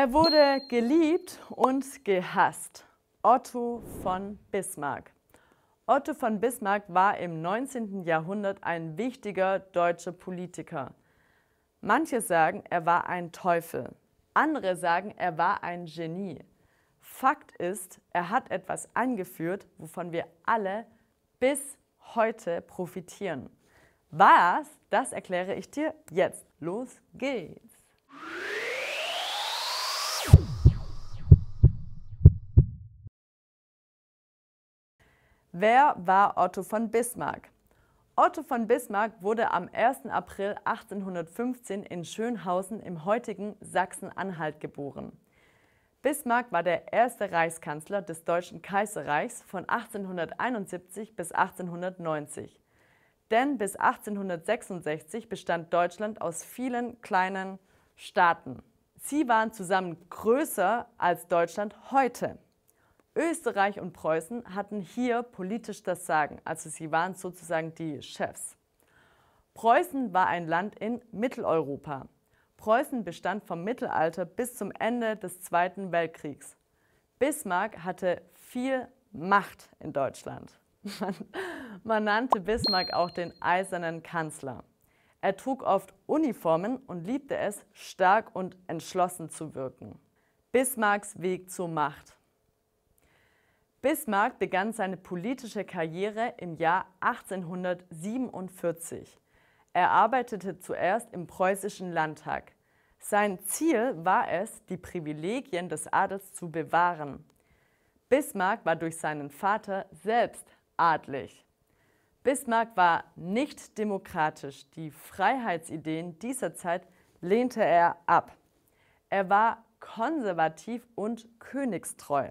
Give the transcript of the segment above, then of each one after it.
Er wurde geliebt und gehasst. Otto von Bismarck. Otto von Bismarck war im 19. Jahrhundert ein wichtiger deutscher Politiker. Manche sagen, er war ein Teufel. Andere sagen, er war ein Genie. Fakt ist, er hat etwas eingeführt, wovon wir alle bis heute profitieren. Was? Das erkläre ich dir jetzt. Los geht's! Wer war Otto von Bismarck? Otto von Bismarck wurde am 1. April 1815 in Schönhausen im heutigen Sachsen-Anhalt geboren. Bismarck war der erste Reichskanzler des Deutschen Kaiserreichs von 1871 bis 1890. Denn bis 1866 bestand Deutschland aus vielen kleinen Staaten. Sie waren zusammen größer als Deutschland heute. Österreich und Preußen hatten hier politisch das Sagen, also sie waren sozusagen die Chefs. Preußen war ein Land in Mitteleuropa. Preußen bestand vom Mittelalter bis zum Ende des Zweiten Weltkriegs. Bismarck hatte viel Macht in Deutschland. Man nannte Bismarck auch den Eisernen Kanzler. Er trug oft Uniformen und liebte es, stark und entschlossen zu wirken. Bismarcks Weg zur Macht. Bismarck begann seine politische Karriere im Jahr 1847. Er arbeitete zuerst im preußischen Landtag. Sein Ziel war es, die Privilegien des Adels zu bewahren. Bismarck war durch seinen Vater selbst adlig. Bismarck war nicht demokratisch. Die Freiheitsideen dieser Zeit lehnte er ab. Er war konservativ und königstreu.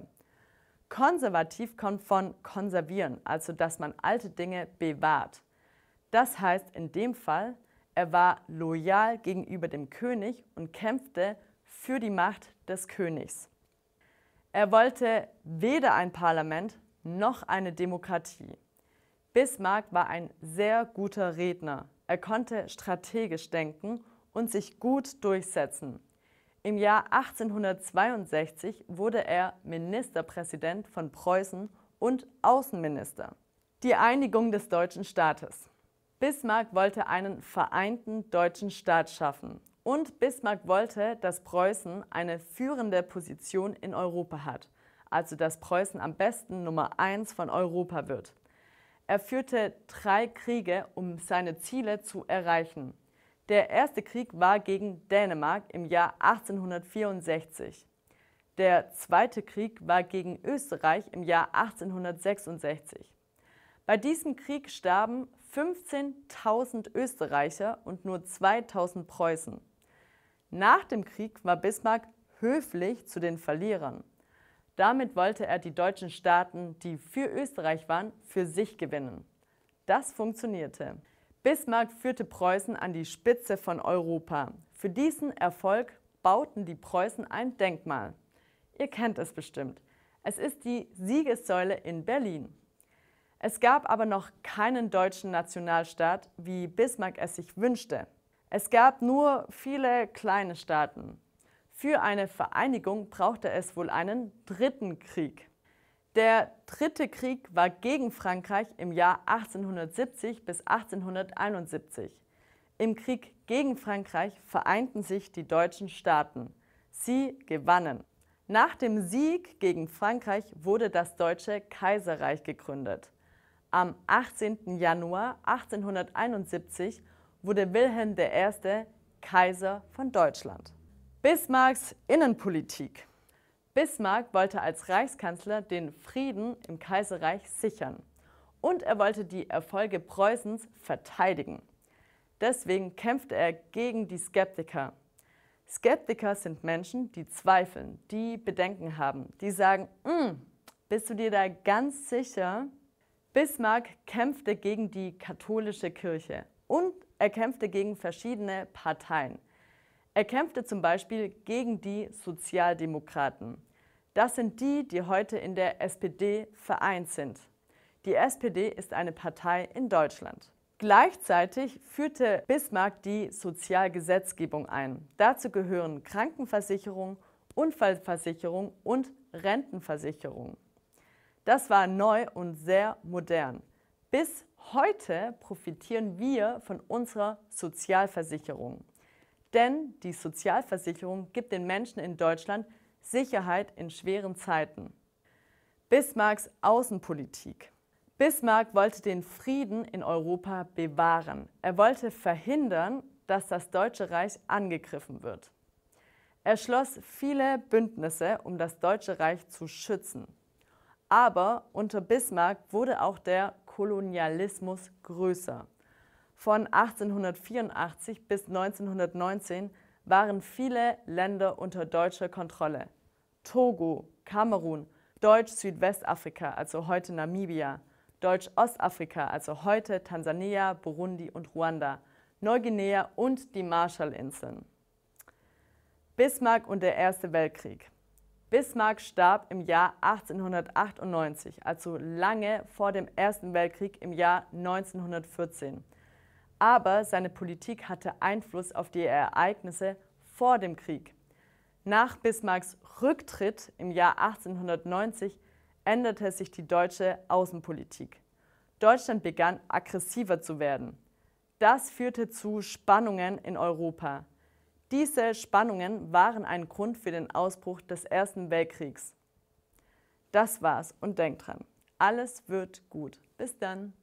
Konservativ kommt von konservieren, also dass man alte Dinge bewahrt. Das heißt in dem Fall, er war loyal gegenüber dem König und kämpfte für die Macht des Königs. Er wollte weder ein Parlament noch eine Demokratie. Bismarck war ein sehr guter Redner. Er konnte strategisch denken und sich gut durchsetzen. Im Jahr 1862 wurde er Ministerpräsident von Preußen und Außenminister. Die Einigung des deutschen Staates. Bismarck wollte einen vereinten deutschen Staat schaffen. Und Bismarck wollte, dass Preußen eine führende Position in Europa hat. Also dass Preußen am besten Nummer 1 von Europa wird. Er führte 3 Kriege, um seine Ziele zu erreichen. Der erste Krieg war gegen Dänemark im Jahr 1864. Der zweite Krieg war gegen Österreich im Jahr 1866. Bei diesem Krieg starben 15.000 Österreicher und nur 2.000 Preußen. Nach dem Krieg war Bismarck höflich zu den Verlierern. Damit wollte er die deutschen Staaten, die für Österreich waren, für sich gewinnen. Das funktionierte. Bismarck führte Preußen an die Spitze von Europa. Für diesen Erfolg bauten die Preußen ein Denkmal. Ihr kennt es bestimmt. Es ist die Siegessäule in Berlin. Es gab aber noch keinen deutschen Nationalstaat, wie Bismarck es sich wünschte. Es gab nur viele kleine Staaten. Für eine Vereinigung brauchte es wohl einen dritten Krieg. Der dritte Krieg war gegen Frankreich im Jahr 1870 bis 1871. Im Krieg gegen Frankreich vereinten sich die deutschen Staaten. Sie gewannen. Nach dem Sieg gegen Frankreich wurde das Deutsche Kaiserreich gegründet. Am 18. Januar 1871 wurde Wilhelm I. Kaiser von Deutschland. Bismarcks Innenpolitik. Bismarck wollte als Reichskanzler den Frieden im Kaiserreich sichern und er wollte die Erfolge Preußens verteidigen. Deswegen kämpfte er gegen die Skeptiker. Skeptiker sind Menschen, die zweifeln, die Bedenken haben, die sagen, bist du dir da ganz sicher? Bismarck kämpfte gegen die katholische Kirche und er kämpfte gegen verschiedene Parteien. Er kämpfte zum Beispiel gegen die Sozialdemokraten. Das sind die, die heute in der SPD vereint sind. Die SPD ist eine Partei in Deutschland. Gleichzeitig führte Bismarck die Sozialgesetzgebung ein. Dazu gehören Krankenversicherung Unfallversicherung und Rentenversicherung. Das war neu und sehr modern. Bis heute profitieren wir von unserer Sozialversicherung. Denn die Sozialversicherung gibt den Menschen in Deutschland Sicherheit in schweren Zeiten. Bismarcks Außenpolitik. Bismarck wollte den Frieden in Europa bewahren. Er wollte verhindern, dass das Deutsche Reich angegriffen wird. Er schloss viele Bündnisse, um das Deutsche Reich zu schützen. Aber unter Bismarck wurde auch der Kolonialismus größer. Von 1884 bis 1919 waren viele Länder unter deutscher Kontrolle. Togo, Kamerun, Deutsch-Südwestafrika, also heute Namibia, Deutsch-Ostafrika, also heute Tansania, Burundi und Ruanda, Neuguinea und die Marshallinseln. Bismarck und der Erste Weltkrieg. Bismarck starb im Jahr 1898, also lange vor dem Ersten Weltkrieg im Jahr 1914. Aber seine Politik hatte Einfluss auf die Ereignisse vor dem Krieg. Nach Bismarcks Rücktritt im Jahr 1890 änderte sich die deutsche Außenpolitik. Deutschland begann aggressiver zu werden. Das führte zu Spannungen in Europa. Diese Spannungen waren ein Grund für den Ausbruch des Ersten Weltkriegs. Das war's und denkt dran, alles wird gut. Bis dann!